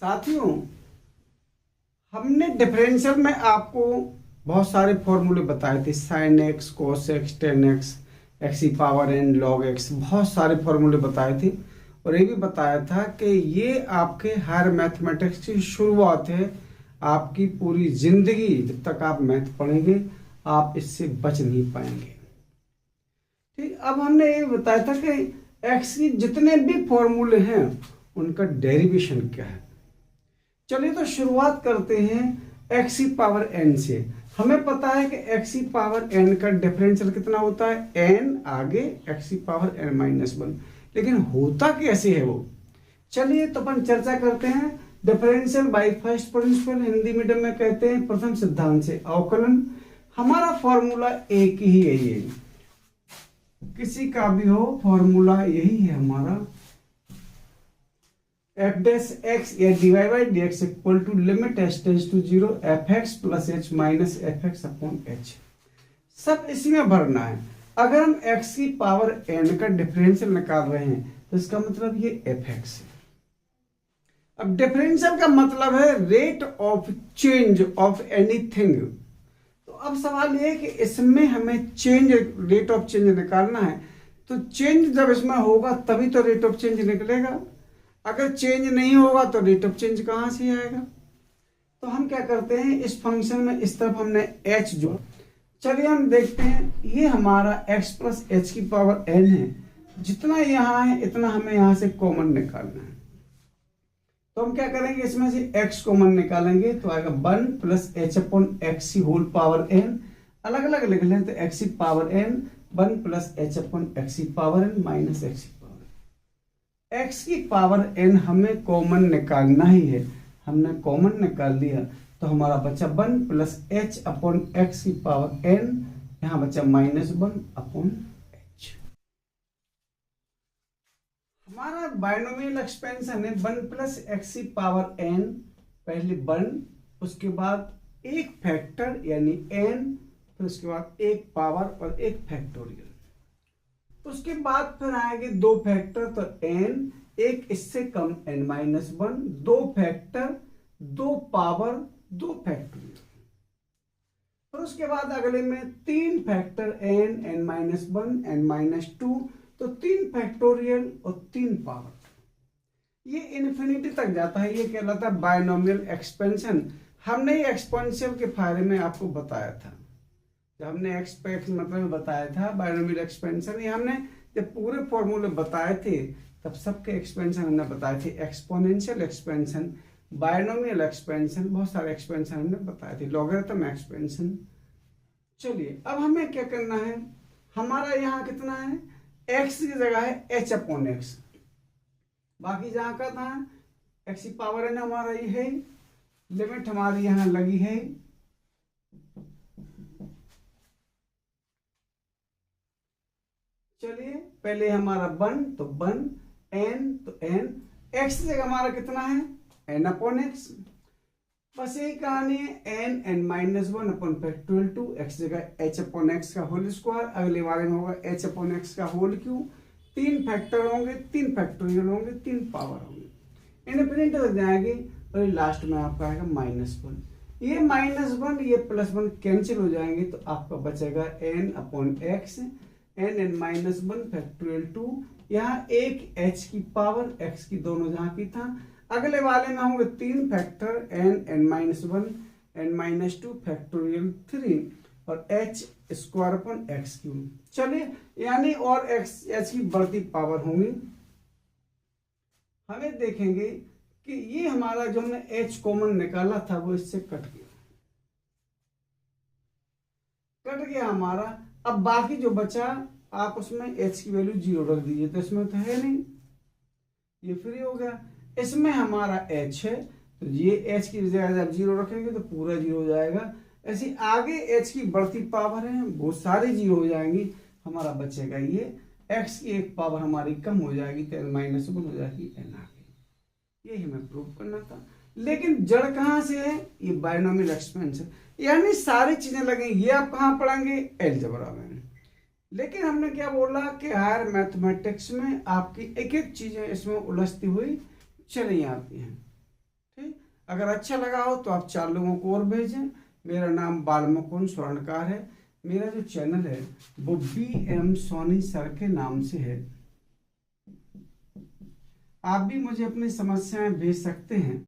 साथियों, हमने डिफरेंशियल में आपको बहुत सारे फॉर्मूले बताए थे, sine x, cos x, ten x, x की पावर एन, लॉग एक्स, बहुत सारे फॉर्मूले बताए थे। और ये भी बताया था कि ये आपके हायर मैथमेटिक्स की शुरुआत है। आपकी पूरी जिंदगी जब तक आप मैथ पढ़ेंगे आप इससे बच नहीं पाएंगे। ठीक, अब हमने ये बताया था कि एक्स की जितने भी फॉर्मूले हैं उनका डेरिवेशन क्या है। चलिए तो शुरुआत करते हैं एक्स की पावर एन से। हमें पता है कि एक्स की पावर एन का डिफरेंशियल कितना होता है, एन आगे एक्स की पावर एन माइनस वन। लेकिन होता कैसे है वो, चलिए तो अपन चर्चा करते हैं। Differential by first principle, Hindi medium में कहते हैं प्रथम सिद्धांत से अवकलन। हमारा फॉर्मूला एक ही है, ये किसी का भी हो फॉर्मूला यही है हमारा, एफ डैश एक्स या DY by D X equal to limit H tends to zero F X plus H minus F X upon H. सब इसी में भरना है। अगर हम एक्स की पावर एन का डिफरेंशियल निकाल रहे हैं तो इसका मतलब ये एफ एक्स है। अब डिफरेंशियल का मतलब है rate of change of anything. तो अब सवाल ये है कि इसमें हमें चेंज, रेट ऑफ चेंज निकालना है। तो चेंज जब इसमें होगा तभी तो रेट ऑफ चेंज निकलेगा। अगर चेंज नहीं होगा तो रेट ऑफ चेंज कहां से आएगा। तो हम क्या करते हैं, इस फंक्शन में इस तरफ हमने h जोड़। चलिए हम देखते हैं, ये हमारा x प्लस एच की पावर n है। जितना यहाँ है इतना हमें यहाँ से कॉमन निकालना है। तो हम क्या करेंगे, इसमें से x कॉमन निकालेंगे तो आएगा one plus H upon x की होल पावर n। अलग अलग लिख लें तो x की power n, one plus H upon x की पावर n माइनस एक्स की पावर। x की पावर n हमें कॉमन निकालना ही है। हमने कॉमन निकाल दिया तो हमारा बचा one plus H upon x की पावर n, यहां बचा माइनस वन अपॉन एच। हमारा बायनोमियल एक्सपेंशन है वन प्लस एक्स की पावर n, पहले वन, उसके बाद एक फैक्टर यानी n, फिर उसके बाद एक पावर और एक फैक्टोरियल। उसके बाद फिर आएंगे दो फैक्टर तो n, एक इससे कम n माइनस वन, दो फैक्टर, दो पावर, दो फैक्टोरियल। फिर उसके बाद अगले में तीन factor n, n minus one, n minus two, तो तीन फैक्टोरियल और तीन पावर। ये इन्फिनिटी तक जाता है। ये कहलाता है बायनोमियल एक्सपेंशन। हमने ये एक्सपोनेंशियल के फायदे में आपको बताया था जब हमने एक्स पे एक्स मतलब बताया था बायनोमियल एक्सपेंशन। ये हमने जब पूरे फॉर्मूले बताए थे तब सबके एक्सपेंशन हमने बताए थे, एक्सपोनेंशियल एक्सपेंशन, बायनोमियल एक्सपेंशन, बहुत सारे एक्सपेंशन हमने बताए थे, लॉगरिथम एक्सपेंशन। चलिए अब हमें क्या करना है, हमारा यहाँ कितना है, एक्स की जगह है एच अपॉन एक्स, बाकी जहाँ का था एक्स की पावर है ना हमारा ये है, लिमिट हमारी यहाँ लगी है। चलिए पहले हमारा वन तो वन, एन तो एन, एक्स की जगह हमारा कितना है एन अपॉन एक्स। बस यही कहानी है, N N minus one upon factorial two, X जगह एच अपॉन एक्स का होल स्क्वायर, अगले वाले में होगा एच अपॉन एक्स का होल क्यूब। तीन फैक्टर होंगे, तीन फैक्टोरियल होंगे, तीन पावर होंगे, इनफिनिटी हो जाएगी और लास्ट में आपका आएगा माइनस वन। ये माइनस वन ये प्लस वन कैंसिल हो जाएंगे तो आपका बचेगा N upon X, N N minus one factorial two, यहाँ एक एच की पावर एक्स की दोनों जहां की था। अगले वाले में होंगे तीन factor, n N minus one, n minus two factorial three और h square upon x cube. चलिए यानी और एक्स एच की बढ़ती पावर होंगी। हमें देखेंगे कि ये हमारा जो हमने एच कॉमन निकाला था वो इससे कट गया हमारा। अब बाकी जो बचा आप उसमें एच की वैल्यू जीरो रख दीजिए, तो इसमें तो है नहीं, ये फ्री हो गया। इसमें हमारा एच है तो ये एच की जगह जब जीरो रखेंगे तो पूरा जीरो हो जाएगा। ऐसे आगे एच की बढ़ती पावर है वो सारी जीरो हो जाएंगी, हमारा बचेगा ये एक्स की एक पावर हमारी कम हो जाएगी तो एन माइनस वन हो जाएगी एन आगे। यही हमें प्रूव करना था। लेकिन जड़ कहां से है, ये बायनोमियल एक्सपेंशन, यानी सारी चीजें लगेंगी। ये आप कहां पढ़ेंगे, अलजेब्रा में। लेकिन हमने क्या बोला कि हायर मैथमेटिक्स में आपकी एक एक चीजें इसमें उलझती हुई चली आती हैं। अगर अच्छा लगा हो तो आप 4 लोगों को और भेजें। मेरा नाम बालमुकुंद स्वर्णकार है। मेरा जो चैनल है वो BM सोनी सर के नाम से है। आप भी मुझे अपनी समस्याएं भेज सकते हैं।